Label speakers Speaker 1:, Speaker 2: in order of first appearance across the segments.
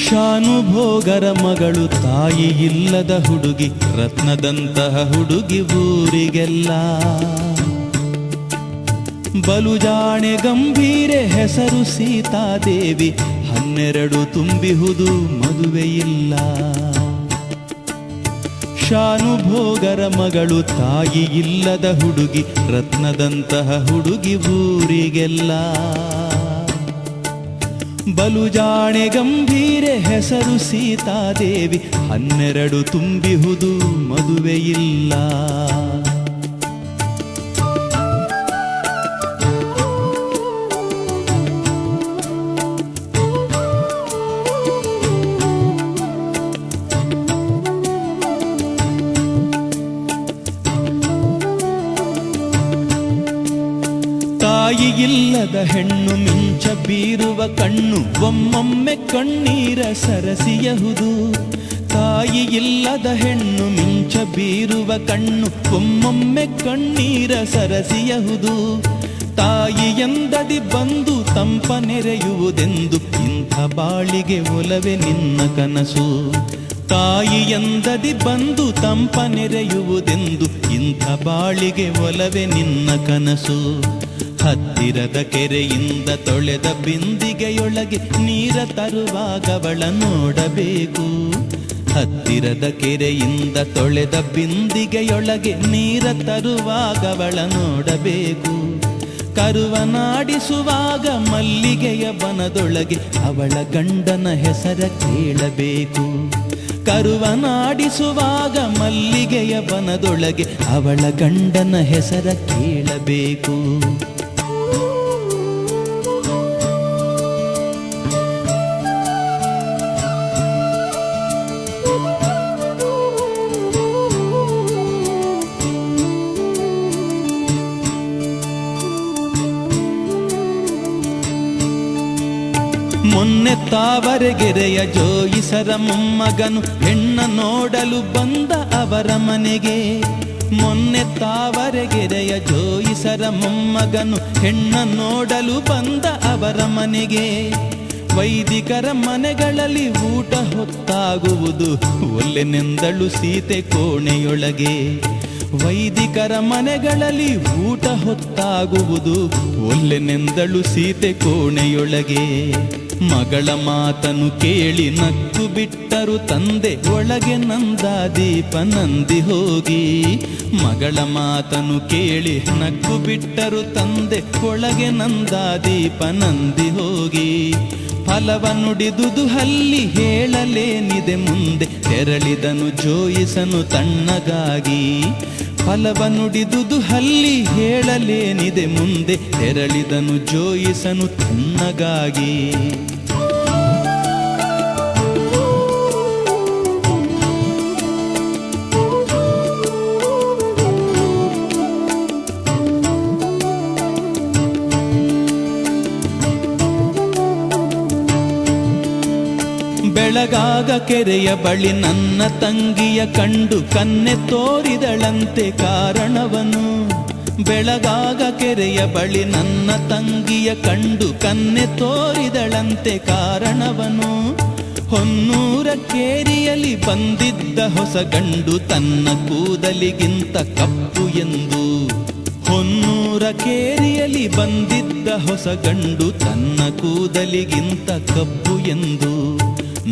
Speaker 1: ಶಾನುಭೋಗರ ಮಗಳು ತಾಯಿ ಇಲ್ಲದ ಹುಡುಗಿ, ರತ್ನದಂತಹ ಹುಡುಗಿ ಊರಿಗೆಲ್ಲ. ಬಲುಜಾಣೆ ಗಂಭೀರೆ ಹೆಸರು ಸೀತಾದೇವಿ, 12 ತುಂಬಿಹುದು ಮದುವೆಯಿಲ್ಲ. ಶಾನುಭೋಗರ ಮಗಳು ತಾಯಿ ಇಲ್ಲದ ಹುಡುಗಿ, ರತ್ನದಂತಹ ಹುಡುಗಿ ಊರಿಗೆಲ್ಲ. ಬಲುಜಾಣೆ ಗಂಭೀರೆ ಹೆಸರು ಸೀತಾದೇವಿ, 12 ತುಂಬಿಹುದು ಮದುವೆಯಿಲ್ಲ. ತಾಯಿ ಇಲ್ಲದ ಹೆಣ್ಣು ಮಿಂಚ ಬೀರುವ ಕಣ್ಣು, ಒಮ್ಮೊಮ್ಮೆ ಕಣ್ಣೀರ ಸರಸಿಯಹುದು. ತಾಯಿ ಇಲ್ಲದ ಹೆಣ್ಣು ಮಿಂಚ ಬೀರುವ ಕಣ್ಣು, ಒಮ್ಮೊಮ್ಮೆ ಕಣ್ಣೀರ ಸರಸಿಯಹುದು. ತಾಯಿ ಎಂದದಿ ಬಂದು ತಂಪ ನೆರೆಯುವುದೆಂದು, ಇಂಥ ಬಾಳಿಗೆ ಒಲವೆ ನಿನ್ನ ಕನಸು. ತಾಯಿ ಎಂದದಿ ಬಂದು ತಂಪ ನೆರೆಯುವುದೆಂದು, ಇಂಥ ಬಾಳಿಗೆ ಒಲವೆ ನಿನ್ನ ಕನಸು. ಹತ್ತಿರದ ಕೆರೆಯಿಂದ ತೊಳೆದ ಬಿಂದಿಗೆಯೊಳಗೆ ನೀರ ತರುವಾಗವಳ ನೋಡಬೇಕು. ಹತ್ತಿರದ ಕೆರೆಯಿಂದ ತೊಳೆದ ಬಿಂದಿಗೆಯೊಳಗೆ ನೀರ ತರುವಾಗವಳ ನೋಡಬೇಕು. ಕರುವನಾಡಿಸುವಾಗ ಮಲ್ಲಿಗೆಯ ಬನದೊಳಗೆ ಅವಳ ಗಂಡನ ಹೆಸರ ಕೇಳಬೇಕು. ಕರುವನಾಡಿಸುವಾಗ ಮಲ್ಲಿಗೆಯ ಬನದೊಳಗೆ ಅವಳ ಗಂಡನ ಹೆಸರ ಕೇಳಬೇಕು. ಮೊನ್ನೆ ತಾವರೆಗೆರೆಯ ಜೋಯಿಸರ ಮೊಮ್ಮಗನು ಹೆಣ್ಣ ನೋಡಲು ಬಂದ ಅವರ ಮನೆಗೆ. ಮೊನ್ನೆ ತಾವರೆಗೆರೆಯ ಜೋಯಿಸರ ಮೊಮ್ಮಗನು ಹೆಣ್ಣ ನೋಡಲು ಬಂದ ಅವರ ಮನೆಗೆ. ವೈದಿಕರ ಮನೆಗಳಲ್ಲಿ ಊಟ ಹೊತ್ತಾಗುವುದು, ಒಲ್ಲೆನೆಂದಳು ಸೀತೆ ಕೋಣೆಯೊಳಗೆ. ವೈದಿಕರ ಮನೆಗಳಲ್ಲಿ ಊಟ ಹೊತ್ತಾಗುವುದು, ಒಲ್ಲೆನೆಂದಳು ಸೀತೆ ಕೋಣೆಯೊಳಗೆ. ಮಗಳ ಮಾತನು ಕೇಳಿ ನಕ್ಕು ಬಿಟ್ಟರು ತಂದೆ, ಒಳಗೆ ನಂದಾದೀಪ ನಂದಿ ಹೋಗಿ. ಮಗಳ ಮಾತನು ಕೇಳಿ ನಕ್ಕು ಬಿಟ್ಟರು ತಂದೆ, ಒಳಗೆ ನಂದಾದೀಪ ನಂದಿ ಹೋಗಿ. ಫಲವ ನುಡಿದುದು ಹಲ್ಲಿ ಹೇಳಲೇನಿದೆ ಮುಂದೆ, ತೆರಳಿದನು ಜೋಯಿಸನು ತಣ್ಣಗಾಗಿ. ಫಲವ ನುಡಿದುದು ಹಲ್ಲಿ ಹೇಳಲೇನಿದೆ ಮುಂದೆ, ತೆರಳಿದನು ಜೋಯಿಸನು ತಣ್ಣಗಾಗಿ. ಬೆಳಗಾಗ ಕೆರೆಯ ಬಳಿ ನನ್ನ ತಂಗಿಯ ಕಂಡು ಕನ್ನೆ ತೋರಿದಳಂತೆ ಕಾರಣವನು. ಬೆಳಗಾಗ ಕೆರೆಯ ಬಳಿ ನನ್ನ ತಂಗಿಯ ಕಂಡು ಕನ್ನೆ ತೋರಿದಳಂತೆ ಕಾರಣವನು. ಹೊನ್ನೂರ ಕೇರಿಯಲ್ಲಿ ಬಂದಿದ್ದ ಹೊಸ ಗಂಡು ತನ್ನ ಕೂದಲಿಗಿಂತ ಕಪ್ಪು ಎಂದು. ಹೊನ್ನೂರ ಕೇರಿಯಲ್ಲಿ ಬಂದಿದ್ದ ಹೊಸ ಗಂಡು ತನ್ನ ಕೂದಲಿಗಿಂತ ಕಪ್ಪು ಎಂದು.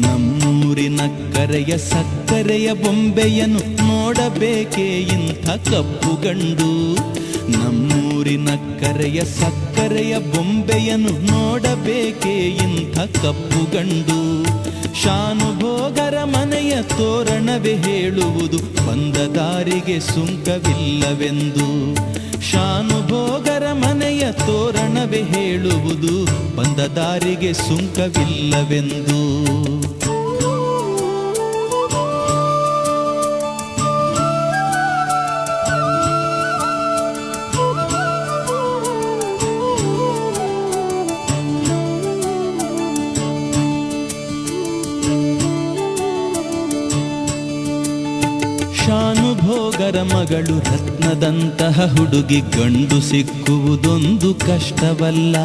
Speaker 1: ನಮ್ಮೂರಿನ ಕರೆಯ ಸಕ್ಕರೆಯ ಬೊಂಬೆಯನ್ನು ನೋಡಬೇಕೇ ಇಂಥ ಕಪ್ಪು ಗಂಡು. ನಮ್ಮೂರಿನ ಕರೆಯ ಸಕ್ಕರೆಯ ಬೊಂಬೆಯನ್ನು ನೋಡಬೇಕೇ ಇಂಥ ಕಪ್ಪು ಗಂಡು. ಶಾನುಭೋಗರ ಮನೆಯ ತೋರಣವೇ ಹೇಳುವುದು, ಬಂದ ದಾರಿಗೆ ಸುಂಕವಿಲ್ಲವೆಂದು. ಶಾನುಭೋಗರ ಮನೆಯ ತೋರಣವೇ ಹೇಳುವುದು, ಬಂದ ದಾರಿಗೆ ಸುಂಕವಿಲ್ಲವೆಂದು. ಶಾನುಭೋಗರ ಮಗಳು ರತ್ನದಂತಹ ಹುಡುಗಿ ಗಂಡು ಸಿಕ್ಕುವುದೊಂದು ಕಷ್ಟವಲ್ಲ.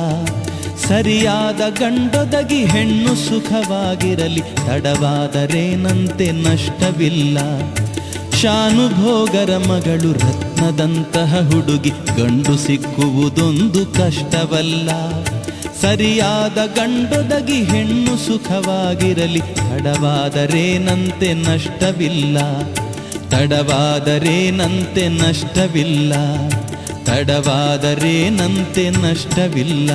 Speaker 1: ಸರಿಯಾದ ಗಂಡೊದಗಿ ಹೆಣ್ಣು ಸುಖವಾಗಿರಲಿ, ತಡವಾದರೇನಂತೆ ನಷ್ಟವಿಲ್ಲ. ಶಾನುಭೋಗರ ಮಗಳು ರತ್ನದಂತಹ ಹುಡುಗಿ, ಗಂಡು ಸಿಕ್ಕುವುದೊಂದು ಕಷ್ಟವಲ್ಲ. ಸರಿಯಾದ ಗಂಡೊದಗಿ ಹೆಣ್ಣು ಸುಖವಾಗಿರಲಿ, ತಡವಾದರೇನಂತೆ ನಷ್ಟವಿಲ್ಲ. ತಡವಾದರೇನಂತೆ ನಷ್ಟವಿಲ್ಲ. ತಡವಾದರೇನಂತೆ ನಷ್ಟವಿಲ್ಲ.